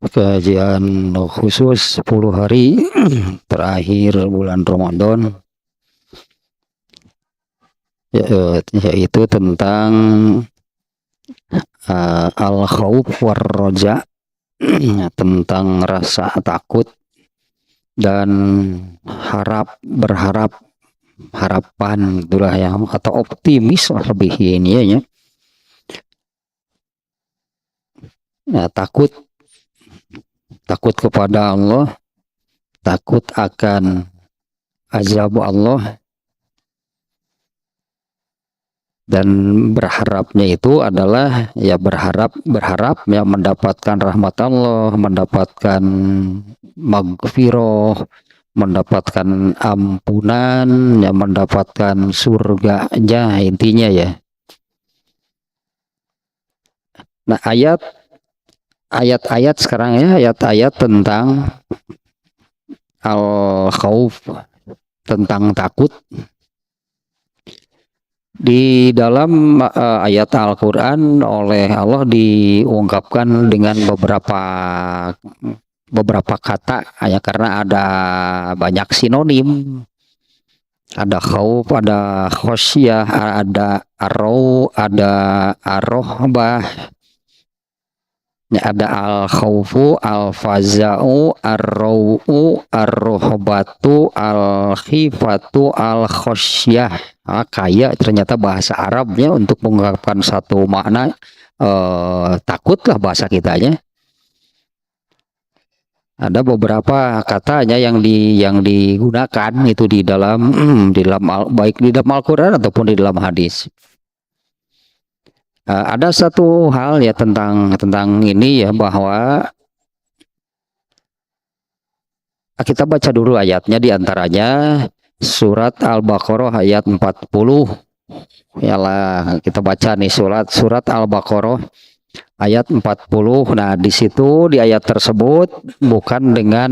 Kajian khusus 10 hari terakhir bulan Ramadan, yaitu tentang al-khauf war roja, tentang rasa takut dan harapan itulah ya, atau optimis lebih ini ya. Nah, takut kepada Allah, takut akan azab Allah, dan berharapnya itu adalah ya berharap ya mendapatkan rahmat Allah, mendapatkan maghfirah, mendapatkan ampunan, ya mendapatkan surganya intinya ya. Nah, ayat-ayat sekarang ya, ayat-ayat tentang al-khauf, tentang takut di dalam ayat Al-Quran oleh Allah diungkapkan dengan beberapa kata ya, karena ada banyak sinonim. Ada khauf, ada khosyah, ada arau, ada arrohbah, ya, ada al-khaufu, al-faza'u, ar-rau'u, ar-rohbatu, al-khifatu, al-khosyah. Kayak ternyata bahasa Arabnya untuk mengungkapkan satu makna takutlah bahasa kitanya. Ada beberapa katanya yang digunakan itu di dalam baik di dalam Al-Quran ataupun di dalam hadis. Ada satu hal ya tentang ini ya, bahwa kita baca dulu ayatnya, diantaranya surat Al-Baqarah ayat 40. Yalah, kita baca nih surat Al-Baqarah ayat 40. Nah, di situ di ayat tersebut bukan dengan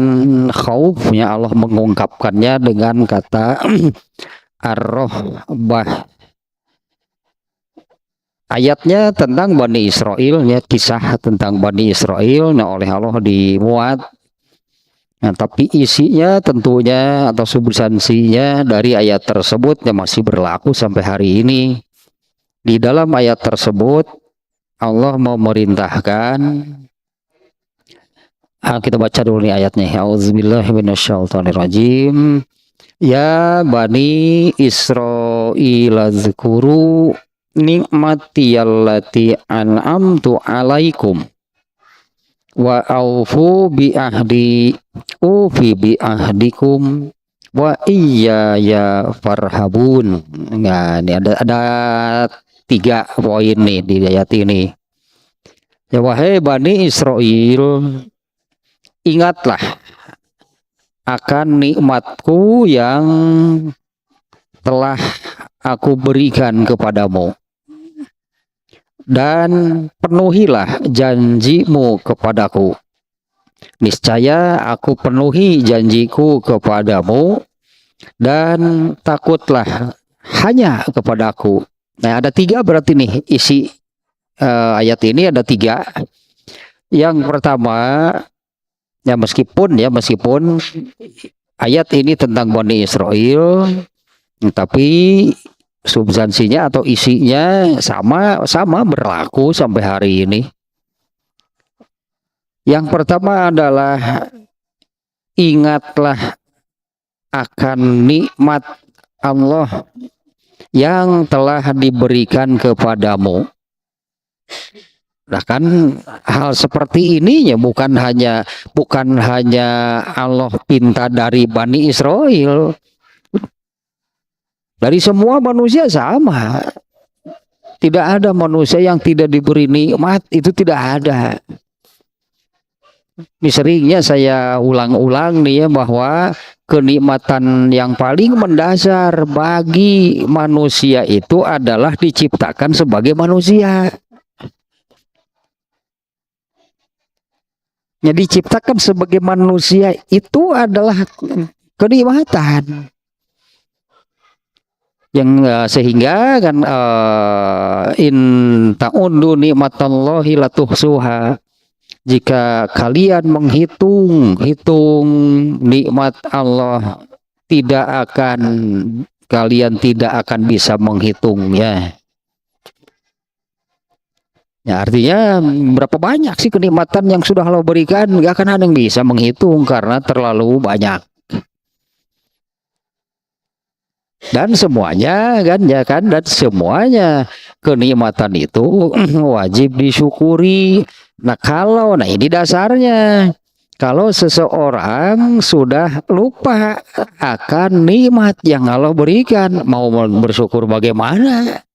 khaufnya, Allah mengungkapkannya dengan kata ar-rohbah. Ayatnya tentang Bani Israel ya, kisah tentang Bani Israel, nah oleh Allah dimuat. Nah, tapi isinya tentunya atau substansinya dari ayat tersebut yang masih berlaku sampai hari ini. Di dalam ayat tersebut Allah memerintahkan, kita baca dulu nih ayatnya. A'udzubillahi minasyaitonirrajim. Ya Bani Israil azkuru nikmati allati an'amtu alaikum wa aufu bi ahdi ufi bi ahdikum wa iyaya farhabun. Nah, ini ada 3 poin nih di ayat ini. Ya wahai Bani Israel, ingatlah akan nikmatku yang telah aku berikan kepadamu, dan penuhilah janjimu kepadaku. Niscaya aku penuhi janjiku kepadamu, dan takutlah hanya kepadaku. Nah, ada 3 berarti nih isi ayat ini, ada 3. Yang pertama ya, meskipun ayat ini tentang Bani Israel, tapi substansinya atau isinya sama berlaku sampai hari ini. Yang pertama adalah ingatlah akan nikmat Allah yang telah diberikan kepadamu. Nah, kan hal seperti ini ya bukan hanya Allah pinta dari Bani Israel. Dari semua manusia sama. Tidak ada manusia yang tidak diberi nikmat, itu tidak ada. Ini seringnya saya ulang-ulang nih ya, bahwa kenikmatan yang paling mendasar bagi manusia itu adalah diciptakan sebagai manusia. Ya, diciptakan sebagai manusia itu adalah kenikmatan. Yang sehingga kan in ta'uddu nikmatallahi la tuhsuha. Jika kalian menghitung nikmat Allah, kalian tidak akan bisa menghitungnya. Ya, artinya berapa banyak sih kenikmatan yang sudah Allah berikan, gak akan ada yang bisa menghitung karena terlalu banyak. Dan semuanya dan semuanya kenikmatan itu wajib disyukuri. Nah ini dasarnya. Kalau seseorang sudah lupa akan nikmat yang Allah berikan, mau bersyukur bagaimana?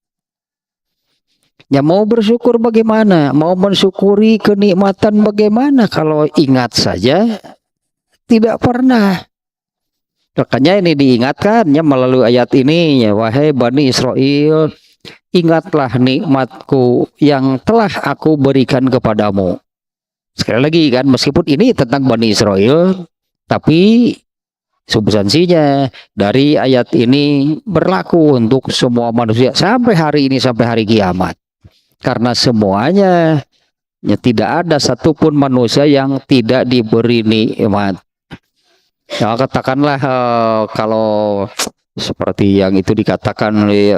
Ya mau bersyukur bagaimana? Mau mensyukuri kenikmatan bagaimana? Kalau ingat saja tidak pernah. Makanya ini diingatkan ya melalui ayat ini, ya wahai Bani Israel, ingatlah nikmatku yang telah aku berikan kepadamu. Sekali lagi kan, meskipun ini tentang Bani Israel, tapi substansinya dari ayat ini berlaku untuk semua manusia sampai hari ini, sampai hari kiamat. Karena semuanya, ya, tidak ada satupun manusia yang tidak diberi nikmat. Ya, katakanlah kalau seperti yang itu dikatakan oleh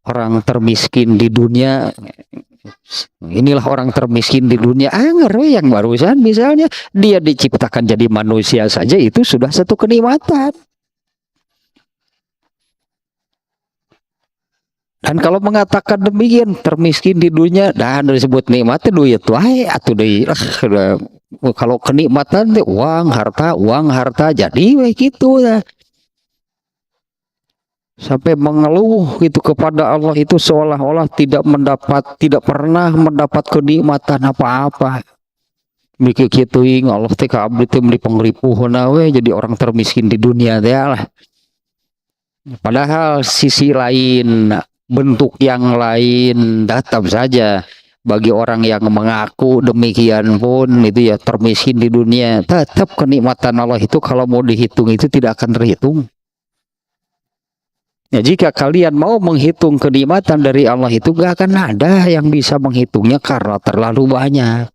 orang termiskin di dunia, inilah orang termiskin di dunia. Yang barusan misalnya dia diciptakan jadi manusia saja itu sudah satu kenikmatan. Dan kalau mengatakan demikian, termiskin di dunia dan disebut nikmatnya duit wae atuh deui. Kalau kenikmatan teh uang harta jadi we gitu ya. Sampai mengeluh gitu kepada Allah itu seolah-olah tidak pernah mendapat kenikmatan apa-apa. Mikir kitu Allah teh ka abdi teh meuli pangripuhna we jadi orang termiskin di dunia teh lah. Padahal sisi lain, bentuk yang lain tetap saja bagi orang yang mengaku demikian pun itu ya termiskin di dunia, tetap kenikmatan Allah itu kalau mau dihitung itu tidak akan terhitung. Ya, jika kalian mau menghitung kenikmatan dari Allah itu gak akan ada yang bisa menghitungnya karena terlalu banyak.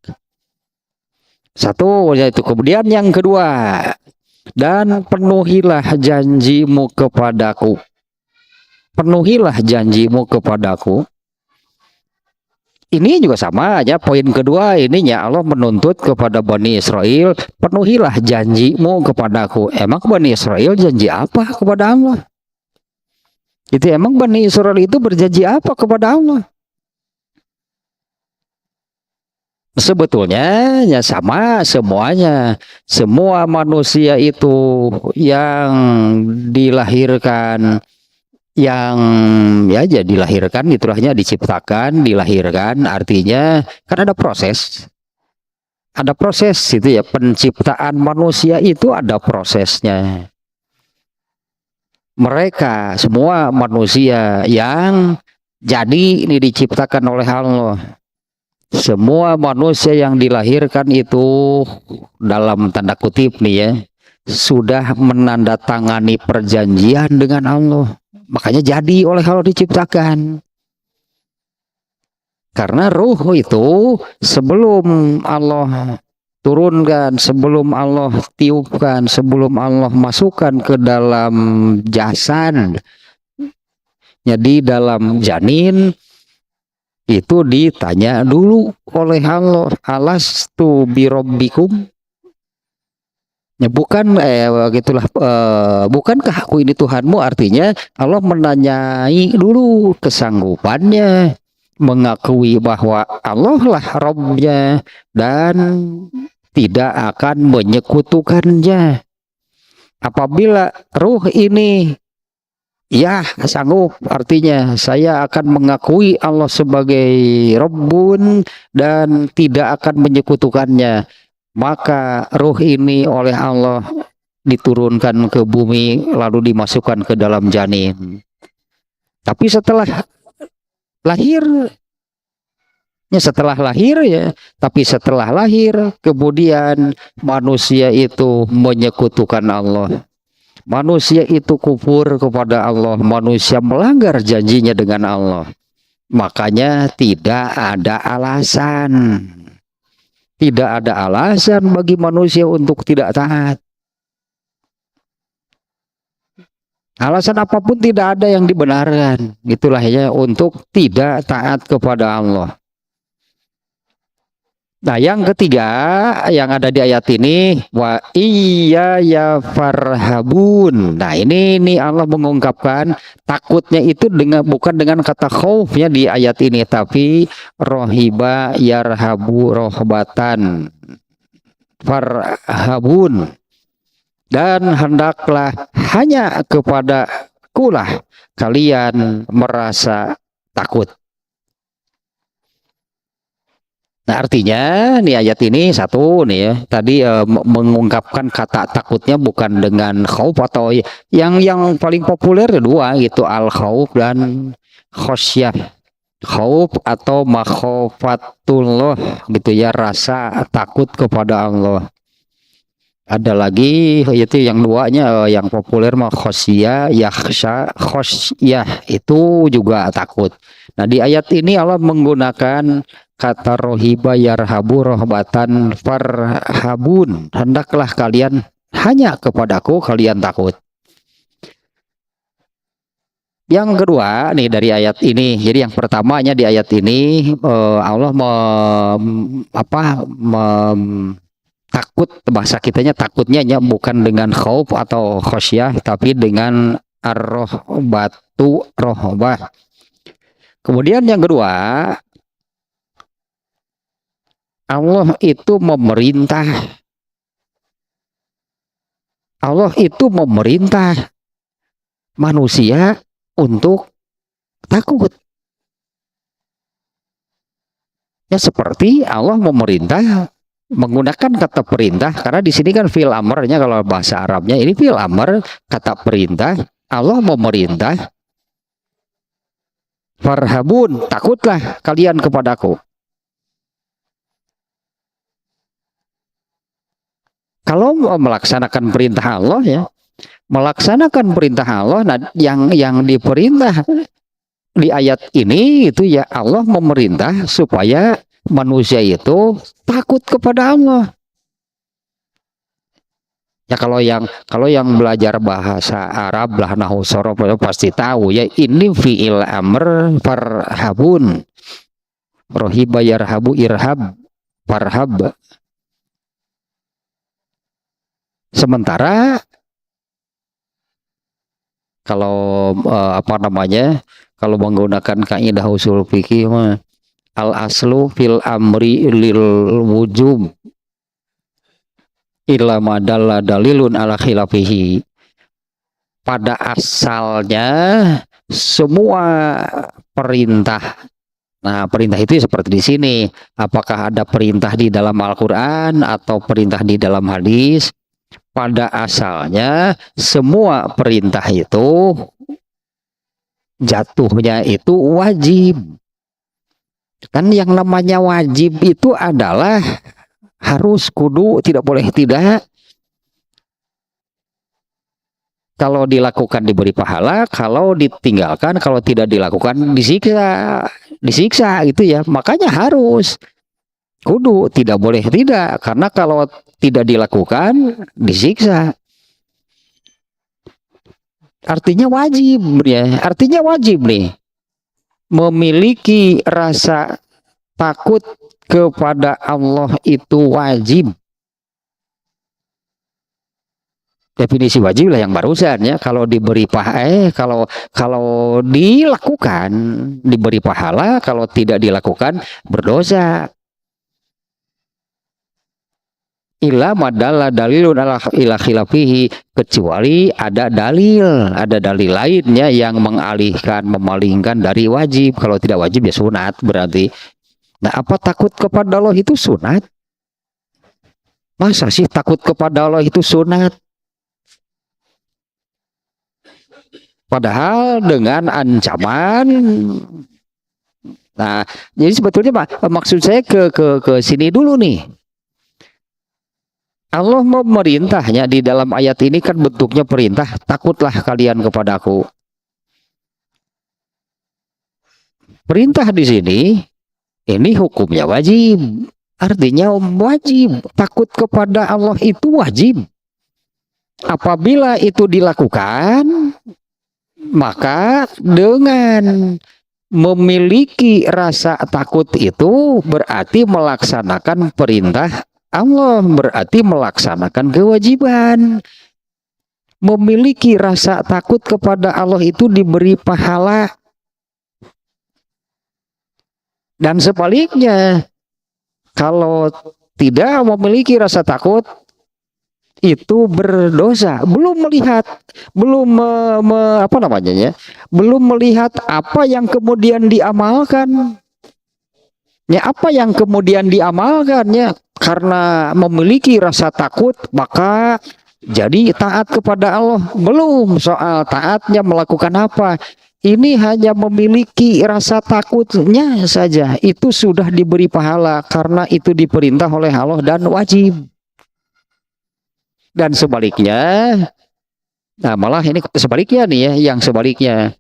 Satu yaitu, kemudian yang kedua, dan penuhilah janjimu kepadaku. Penuhilah janjimu kepadaku. Ini juga sama aja. Poin kedua ininya Allah menuntut kepada Bani Israel, penuhilah janjimu kepadaku. Emang Bani Israel janji apa kepada Allah? Itu emang Bani Israel itu berjanji apa kepada Allah? Sebetulnya ya sama semuanya. Semua manusia itu yang dilahirkan, yang ya jadi dilahirkan, itulah diciptakan, dilahirkan, artinya kan ada proses itu ya. Penciptaan manusia itu ada prosesnya. Mereka semua manusia yang jadi ini diciptakan oleh Allah. Semua manusia yang dilahirkan itu dalam tanda kutip nih ya, sudah menandatangani perjanjian dengan Allah. Makanya jadi oleh Allah diciptakan. Karena ruh itu sebelum Allah turunkan, sebelum Allah tiupkan, sebelum Allah masukkan ke dalam jasad, jadi dalam janin, itu ditanya dulu oleh Allah, alastu birabbikum. Ya, bukankah aku ini Tuhanmu? Artinya Allah menanyai dulu kesanggupannya, mengakui bahwa Allah lah Rabbnya dan tidak akan menyekutukannya. Apabila ruh ini ya sanggup, artinya saya akan mengakui Allah sebagai Rabbun dan tidak akan menyekutukannya, maka ruh ini oleh Allah diturunkan ke bumi lalu dimasukkan ke dalam janin. Tapi setelah lahir kemudian manusia itu menyekutukan Allah. Manusia itu kufur kepada Allah, manusia melanggar janjinya dengan Allah. Makanya tidak ada alasan Tidak ada alasan bagi manusia untuk tidak taat. Alasan apapun tidak ada yang dibenarkan. Itulah ya untuk tidak taat kepada Allah. Nah, yang ketiga yang ada di ayat ini, wa iya ya farhabun. Nah, ini Allah mengungkapkan takutnya itu dengan bukan dengan kata khaufnya di ayat ini, tapi rohiba yarhabu rohbatan farhabun. Dan hendaklah hanya kepada kulah kalian merasa takut. Nah, artinya nih ayat ini satu nih ya, tadi mengungkapkan kata takutnya bukan dengan khauf atau yang paling populer dua gitu, al khauf dan khosyah. Khauf atau makhofatullah gitu ya, rasa takut kepada Allah. Ada lagi yaitu yang duanya yang populer mah khosyah, yakhsha, khosyah itu juga takut. Nah, di ayat ini Allah menggunakan kata rohiba yarhabu rohbatan farhabun. Hendaklah kalian hanya kepadaku kalian takut. Yang kedua nih dari ayat ini, jadi yang pertamanya di ayat ini Allah takut, bahasa kitanya takutnya bukan dengan khauf atau khosyah, tapi dengan ar-rohbatu rohbah. Kemudian yang kedua, Allah itu memerintah. Allah itu memerintah manusia untuk takut. Ya seperti Allah memerintah menggunakan kata perintah, karena di sini kan fil amrnya, kalau bahasa Arabnya ini fil amr, kata perintah. Allah memerintah farhabun, takutlah kalian kepadaku. Kalau melaksanakan perintah Allah ya, melaksanakan perintah Allah, nah yang diperintah di ayat ini itu ya Allah memerintah supaya manusia itu takut kepada Allah. Ya kalau yang belajar bahasa Arab lah nahwu sorof pasti tahu ya, ini fi'il amr farhabun. Rohiba yarhabu irhab farhab. Sementara kalau kalau menggunakan kaidah usul fikih al aslu fil amri lil wujub illa madalla dalilun ala khilafihi. Pada asalnya semua perintah, nah perintah itu seperti di sini, apakah ada perintah di dalam Al-Qur'an atau perintah di dalam hadis, pada asalnya semua perintah itu jatuhnya itu wajib. Kan yang namanya wajib itu adalah harus, kudu, tidak boleh tidak. Kalau dilakukan diberi pahala, kalau ditinggalkan, kalau tidak dilakukan disiksa gitu ya. Makanya harus, kudu, tidak boleh tidak, karena kalau tidak dilakukan disiksa. Artinya wajib ya, artinya wajib nih memiliki rasa takut kepada Allah itu wajib. Definisi wajib lah yang barusan ya. Kalau diberi kalau dilakukan diberi pahala, kalau tidak dilakukan berdosa. Illa madalla dalilun ala ila khilafihi, kecuali ada dalil lainnya yang mengalihkan, memalingkan dari wajib. Kalau tidak wajib ya sunat berarti. Nah, apa takut kepada Allah itu sunat? Masa sih takut kepada Allah itu sunat? Padahal dengan ancaman. Nah, jadi sebetulnya maksud saya ke sini dulu nih. Allah memerintahnya di dalam ayat ini kan bentuknya perintah, takutlah kalian kepadaku. Perintah di sini ini hukumnya wajib. Artinya wajib takut kepada Allah itu wajib. Apabila itu dilakukan, maka dengan memiliki rasa takut itu berarti melaksanakan perintah Allah, berarti melaksanakan kewajiban. Memiliki rasa takut kepada Allah itu diberi pahala. Dan sebaliknya, kalau tidak memiliki rasa takut, itu berdosa. Belum melihat, belum apa namanya ya, belum melihat apa yang kemudian diamalkan. Ya, apa yang kemudian diamalkannya karena memiliki rasa takut maka jadi taat kepada Allah. Belum soal taatnya melakukan apa. Ini hanya memiliki rasa takutnya saja. Itu sudah diberi pahala karena itu diperintah oleh Allah dan wajib. Dan sebaliknya, nah malah ini sebaliknya nih ya, yang sebaliknya.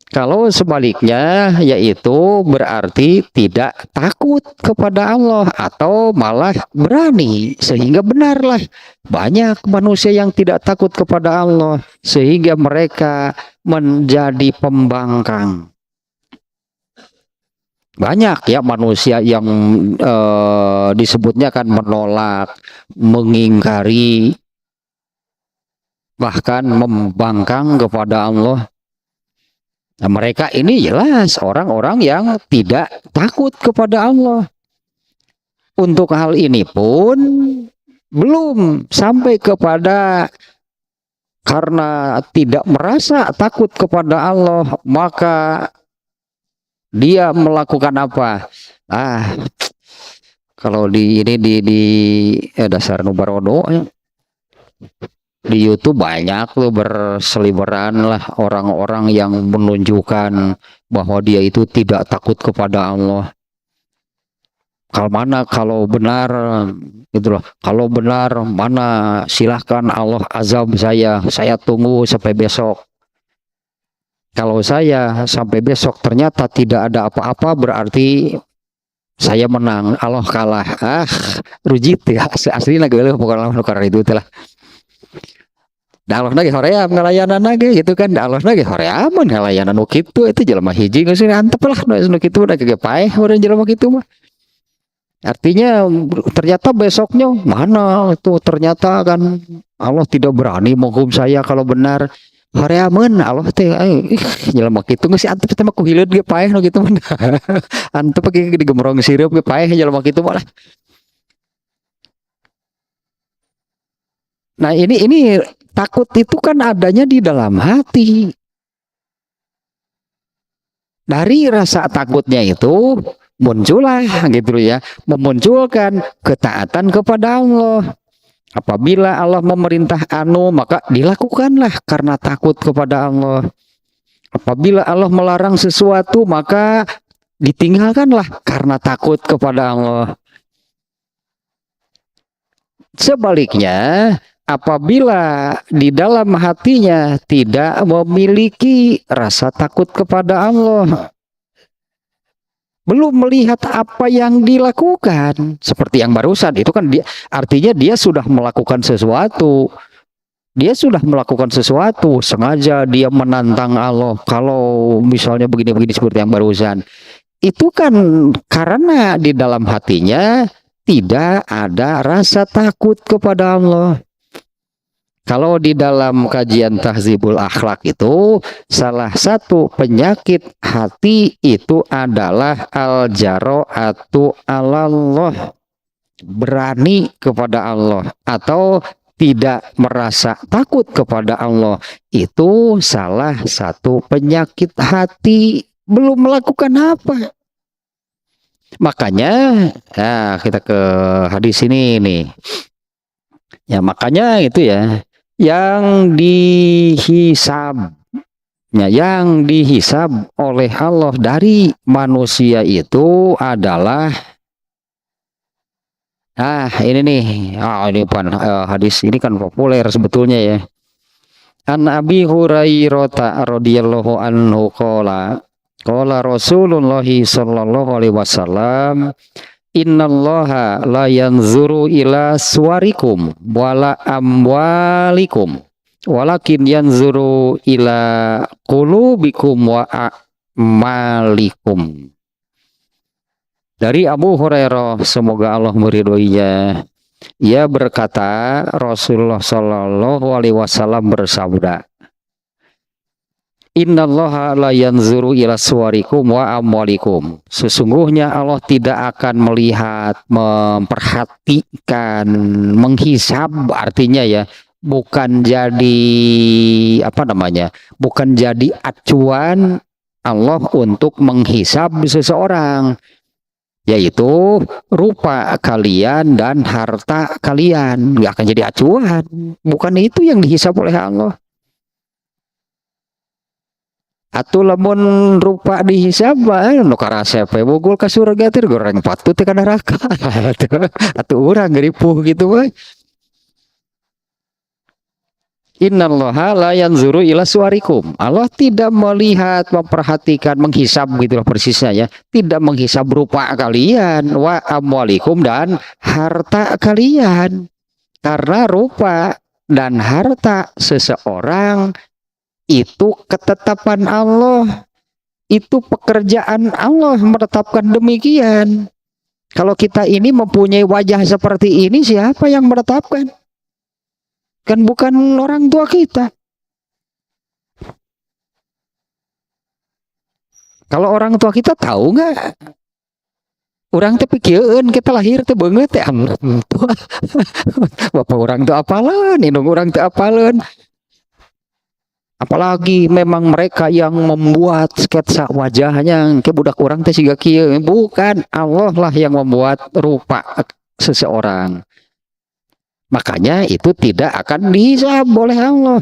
Kalau sebaliknya yaitu berarti tidak takut kepada Allah atau malah berani, sehingga benarlah banyak manusia yang tidak takut kepada Allah sehingga mereka menjadi pembangkang. Banyak ya manusia yang disebutnya kan menolak, mengingkari, bahkan membangkang kepada Allah. Nah, mereka ini jelas orang-orang yang tidak takut kepada Allah. Untuk hal ini pun belum sampai kepada karena tidak merasa takut kepada Allah, maka dia melakukan apa? Kalau di ini di dasar nubarodo ya. Di YouTube banyak tuh berseliweran lah orang-orang yang menunjukkan bahwa dia itu tidak takut kepada Allah. Kalau benar gitu loh. Kalau benar mana silahkan Allah azab saya tunggu sampai besok. Kalau saya sampai besok ternyata tidak ada apa-apa berarti saya menang, Allah kalah. Rujit ya asli nagel bukan karena itu telah. Da Allah nage hoream ngalayanan nage gitu kan. Da Allah nage hoream ngalayanan nu kitu itu jelema hiji geus antep lah nu kitu da kege paeh urang jelema kitu mah. Artinya ternyata besoknya mana itu ternyata kan Allah tidak berani menghukum saya kalau benar. Horeameun Allah teh jelema kitu geus antep teh mah ku hileud ge paeh nu kitu mah. Antep ge digemrong sirup ge paeh jelema kitu mah lah. Nah ini takut itu kan adanya di dalam hati. Dari rasa takutnya itu muncullah gitu ya, memunculkan ketaatan kepada Allah. Apabila Allah memerintah anu maka dilakukanlah karena takut kepada Allah. Apabila Allah melarang sesuatu maka ditinggalkanlah karena takut kepada Allah. Sebaliknya, apabila di dalam hatinya tidak memiliki rasa takut kepada Allah, belum melihat apa yang dilakukan, seperti yang barusan itu kan artinya dia sudah melakukan sesuatu. Dia sudah melakukan sesuatu, sengaja dia menantang Allah. Kalau misalnya begini-begini seperti yang barusan, itu kan karena di dalam hatinya tidak ada rasa takut kepada Allah. Kalau di dalam kajian Tahzibul Akhlak itu salah satu penyakit hati itu adalah al-jara'atu 'alallah, berani kepada Allah atau tidak merasa takut kepada Allah. Itu salah satu penyakit hati, belum melakukan apa. Makanya kita ke hadis ini nih. Ya makanya itu ya yang dihisab yang dihisab oleh Allah dari manusia itu adalah ini nih. Ini hadis ini kan populer sebetulnya ya. An Abi Hurairah radhiyallahu anhu qala Rasulullah sallallahu alaihi wasallam Innallaha la yanzuru ila suwarikum wala amwalikum walakin yanzuru ila qulubikum wa a'malikum. Dari Abu Hurairah, semoga Allah meridhoinya, ia berkata, Rasulullah Shallallahu Alaihi Wasallam bersabda, Innallaha la yanzuru ila suwarikum wa amwalikum. Sesungguhnya Allah tidak akan melihat, memperhatikan, menghisab, artinya ya, bukan jadi apa namanya, bukan jadi acuan Allah untuk menghisab seseorang, yaitu rupa kalian dan harta kalian. Nggak akan jadi acuan, bukan itu yang dihisab oleh Allah. Atuh lamun rupa dihisab nu karasep bogol ka surga teh goreng patut teh ka neraka. Atuh urang ngeripuh gitu we. Innallaha la yanzuru ila suwarikum. Allah tidak melihat, memperhatikan, menghisab gitulah persisnya ya. Tidak menghisab rupa kalian wa amwalikum dan harta kalian. Karena rupa dan harta seseorang itu ketetapan Allah, itu pekerjaan Allah menetapkan demikian. Kalau kita ini mempunyai wajah seperti ini, siapa yang menetapkan? Kan bukan orang tua kita. Kalau orang tua kita tahu nggak? Orang teh pikieun kita lahir teh beungeut teh bapak orang teh apaleun, indung orang teh apaleun. Apalagi memang mereka yang membuat sketsa wajahnya ke budak orang teh siga kieu, bukan, Allah lah yang membuat rupa seseorang. Makanya itu tidak akan dihisab oleh Allah.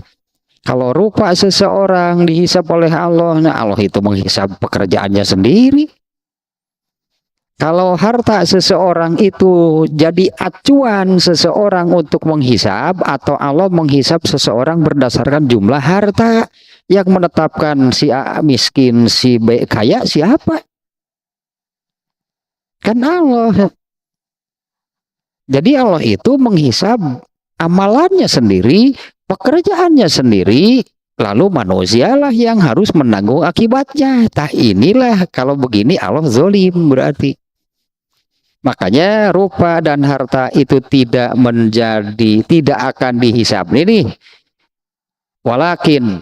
Kalau rupa seseorang dihisab oleh Allah, nah Allah itu menghisab pekerjaannya sendiri. Kalau harta seseorang itu jadi acuan seseorang untuk menghisab, atau Allah menghisab seseorang berdasarkan jumlah harta, yang menetapkan si A miskin, si B kaya, siapa? Kan Allah. Jadi Allah itu menghisab amalannya sendiri, pekerjaannya sendiri, lalu manusialah yang harus menanggung akibatnya. Tah inilah kalau begini Allah zolim berarti. Makanya rupa dan harta itu tidak akan dihisab. Ini walakin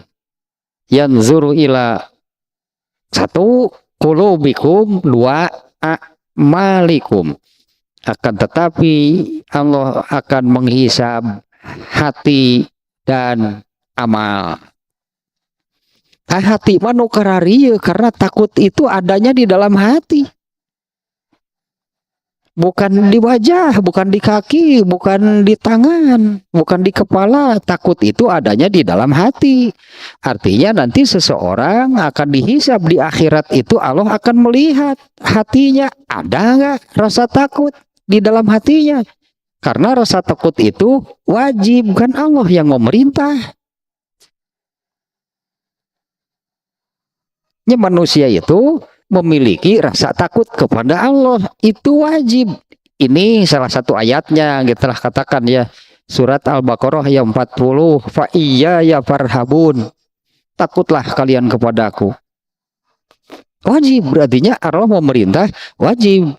yanzuru ila, satu, qulubikum, dua, a'malikum. Akan tetapi Allah akan menghisab hati dan amal. Hati manu kararieu, karena takut itu adanya di dalam hati. Bukan di wajah, bukan di kaki, bukan di tangan, bukan di kepala. Takut itu adanya di dalam hati. Artinya nanti seseorang akan dihisab di akhirat itu, Allah akan melihat hatinya ada nggak rasa takut di dalam hatinya. Karena rasa takut itu wajib, kan Allah yang memerintah. Manusia itu memiliki rasa takut kepada Allah, itu wajib. Ini salah satu ayatnya, kita telah katakan ya, surat Al-Baqarah ayat 40, fa iya ya farhabun, takutlah kalian kepadaku. Wajib, berartinya Allah memerintah, wajib.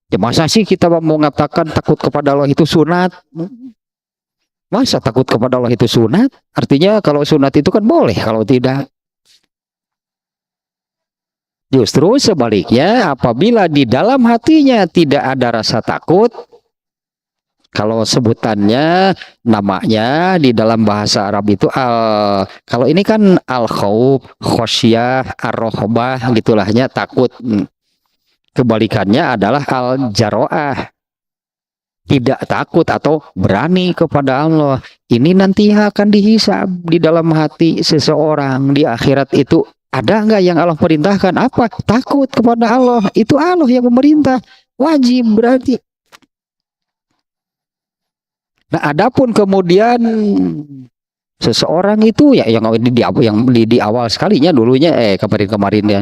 Ya masa sih kita mau mengatakan takut kepada Allah itu sunat? Masa takut kepada Allah itu sunat? Artinya kalau sunat itu kan boleh, kalau tidak. Justru sebaliknya, apabila di dalam hatinya tidak ada rasa takut, kalau sebutannya, namanya di dalam bahasa Arab itu kalau ini kan al-khauf, khosyah, ar-rohbah, gitulahnya takut. Kebalikannya adalah al-jaro'ah, tidak takut atau berani kepada Allah. Ini nanti akan dihisab di dalam hati seseorang di akhirat itu. Ada nggak yang Allah perintahkan? Apa? Takut kepada Allah. Itu Allah yang memerintah. Wajib berarti. Nah, adapun kemudian seseorang itu ya yang di awal sekalinya dulunya kemarin ya.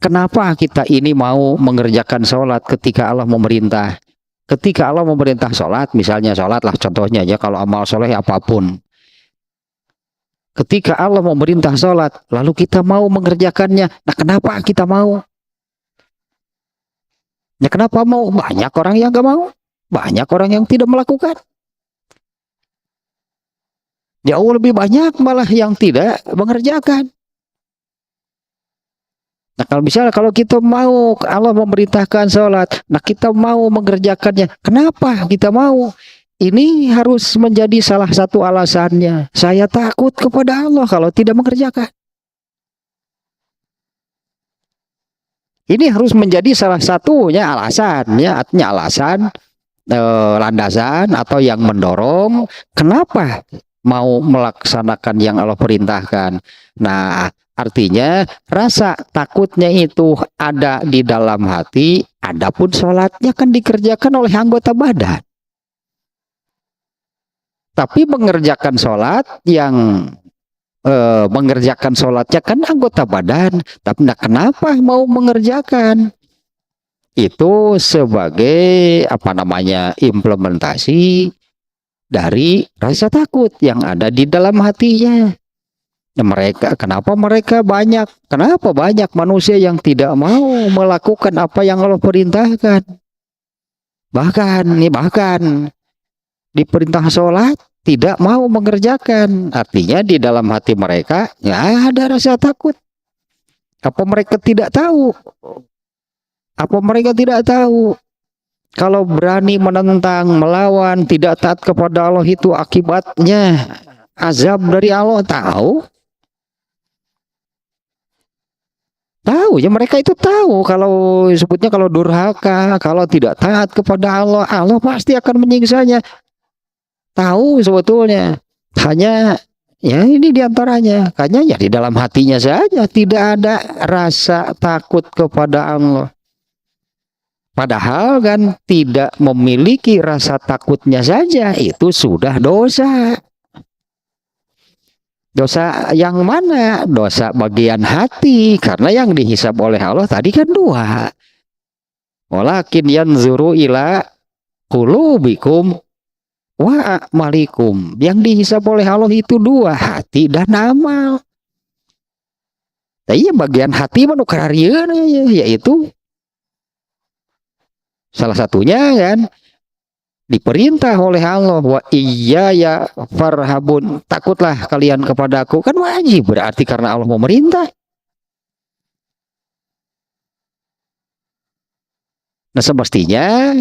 Kenapa kita ini mau mengerjakan sholat ketika Allah memerintah? Ketika Allah memerintah sholat, misalnya sholat lah contohnya ya, kalau amal soleh apapun. Ketika Allah memerintah sholat, lalu kita mau mengerjakannya. Nah, kenapa kita mau? Ya, kenapa mau? Banyak orang yang gak mau. Banyak orang yang tidak melakukan. Jauh lebih banyak malah yang tidak mengerjakan. Nah, kalau misalnya kalau kita mau, Allah memerintahkan sholat, nah kita mau mengerjakannya. Kenapa kita mau? Ini harus menjadi salah satu alasannya. Saya takut kepada Allah kalau tidak mengerjakan. Ini harus menjadi salah satunya alasan, ya, artinya alasan, landasan atau yang mendorong kenapa mau melaksanakan yang Allah perintahkan. Nah, artinya rasa takutnya itu ada di dalam hati, adapun sholatnya kan dikerjakan oleh anggota badan. Tapi mengerjakan sholat yang mengerjakan sholatnya kan anggota badan. Tapi nah, kenapa mau mengerjakan? Itu sebagai apa namanya implementasi dari rasa takut yang ada di dalam hatinya. Ya, kenapa mereka banyak? Kenapa banyak manusia yang tidak mau melakukan apa yang Allah perintahkan? Bahkan di perintah sholat tidak mau mengerjakan. Artinya di dalam hati mereka ya ada rasa takut. Apa mereka tidak tahu? Apa mereka tidak tahu? Kalau berani menentang, melawan, tidak taat kepada Allah itu akibatnya azab dari Allah. Tahu? Tahu ya, mereka itu tahu kalau sebutnya kalau durhaka, kalau tidak taat kepada Allah, Allah pasti akan menyiksanya. Tahu sebetulnya, hanya ya ini diantaranya, hanya ya di dalam hatinya saja tidak ada rasa takut kepada Allah. Padahal kan tidak memiliki rasa takutnya saja itu sudah dosa. Dosa yang mana? Dosa bagian hati, karena yang dihisab oleh Allah tadi kan dua. Walakin yanzuru ila qulubikum wa a'malikum. Yang dihisab oleh Allah itu dua, hati dan amal. Tapi bagian hati manu kararieun yaitu salah satunya kan diperintah oleh Allah, wa iya ya farhabun, takutlah kalian kepadaku, kan wajib berarti karena Allah memerintah. Nah, semestinya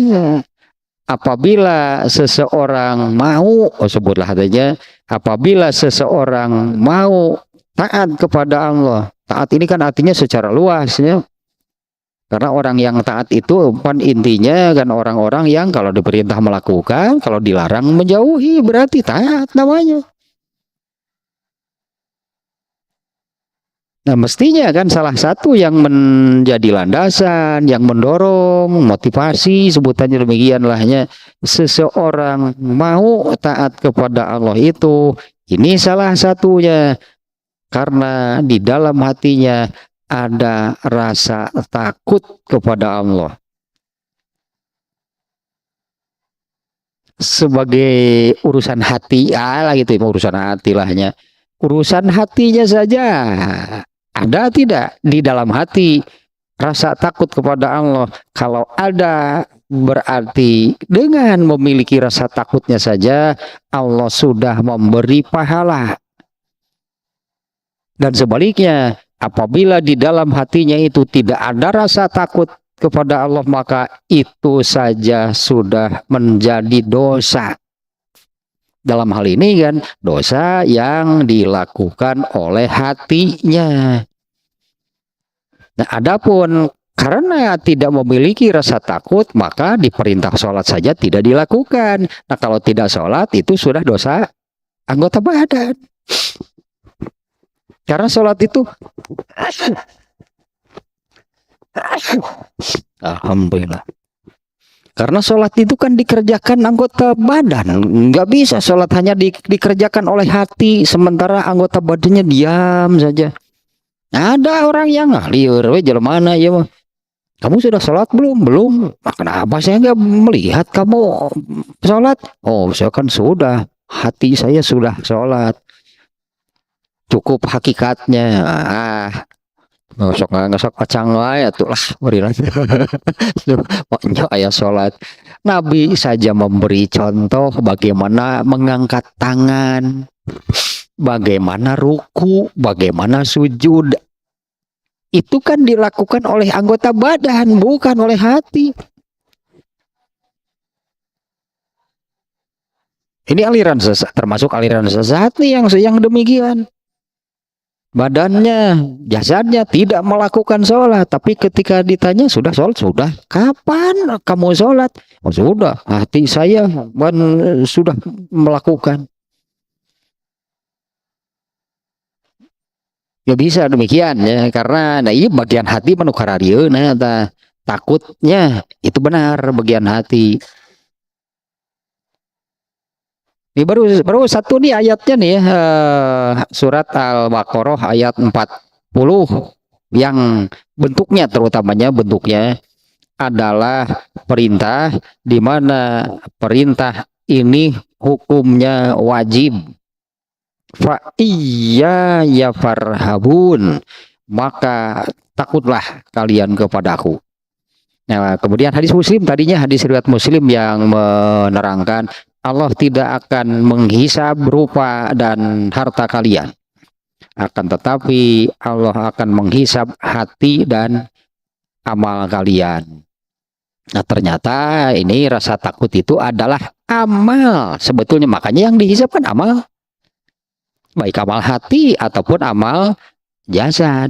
apabila seseorang mau, sebutlah adanya, apabila seseorang mau taat kepada Allah, taat ini kan artinya secara luasnya. Karena orang yang taat itu kan intinya kan orang-orang yang kalau diperintah melakukan, kalau dilarang menjauhi, berarti taat namanya. Nah, mestinya kan salah satu yang menjadi landasan, yang mendorong, motivasi, sebutannya demikian lahnya, seseorang mau taat kepada Allah itu, ini salah satunya karena di dalam hatinya ada rasa takut kepada Allah. Sebagai urusan hati, lah gitu, urusan hati lahnya. Urusan hatinya saja ada tidak di dalam hati rasa takut kepada Allah? Kalau ada, berarti dengan memiliki rasa takutnya saja Allah sudah memberi pahala. Dan sebaliknya, apabila di dalam hatinya itu tidak ada rasa takut kepada Allah, maka itu saja sudah menjadi dosa. Dalam hal ini kan dosa yang dilakukan oleh hatinya. Nah, adapun karena tidak memiliki rasa takut, maka diperintah sholat saja tidak dilakukan. Nah, kalau tidak sholat itu sudah dosa anggota badan. Karena sholat itu alhamdulillah. Karena sholat itu kan dikerjakan anggota badan. Nggak bisa sholat hanya dikerjakan oleh hati, sementara anggota badannya diam saja. Ada orang yang liur we jelema ya mah. Kamu sudah sholat belum? Belum. Nah, kenapa saya nggak melihat kamu sholat? Oh, saya kan sudah. Hati saya sudah sholat. Cukup hakikatnya. Ngesok kacang wae atuh lah berilah. Pokoknya ayah sholat. Nabi saja memberi contoh bagaimana mengangkat tangan, bagaimana ruku, bagaimana sujud. Itu kan dilakukan oleh anggota badan, bukan oleh hati. Ini aliran sesat, termasuk aliran sesat nih yang demikian. Badannya, jasadnya tidak melakukan sholat, tapi ketika ditanya sudah sholat, sudah. Kapan kamu sholat? Oh sudah, hati saya sudah melakukan. Ya bisa demikian ya, karena nah iya bagian hati menukar dia, nah takutnya itu benar bagian hati. Ini baru satu nih ayatnya nih ya, surat Al-Baqarah ayat 40 yang bentuknya terutamanya bentuknya adalah perintah, di mana perintah ini hukumnya wajib. Fa iya ya farhabun, maka takutlah kalian kepadaku. Nah, kemudian hadis Muslim, tadinya hadis riwayat Muslim yang menerangkan Allah tidak akan menghisab rupa dan harta kalian. Akan tetapi Allah akan menghisab hati dan amal kalian. Nah, ternyata ini rasa takut itu adalah amal. Sebetulnya makanya yang dihisab kan amal. Baik amal hati ataupun amal jasad.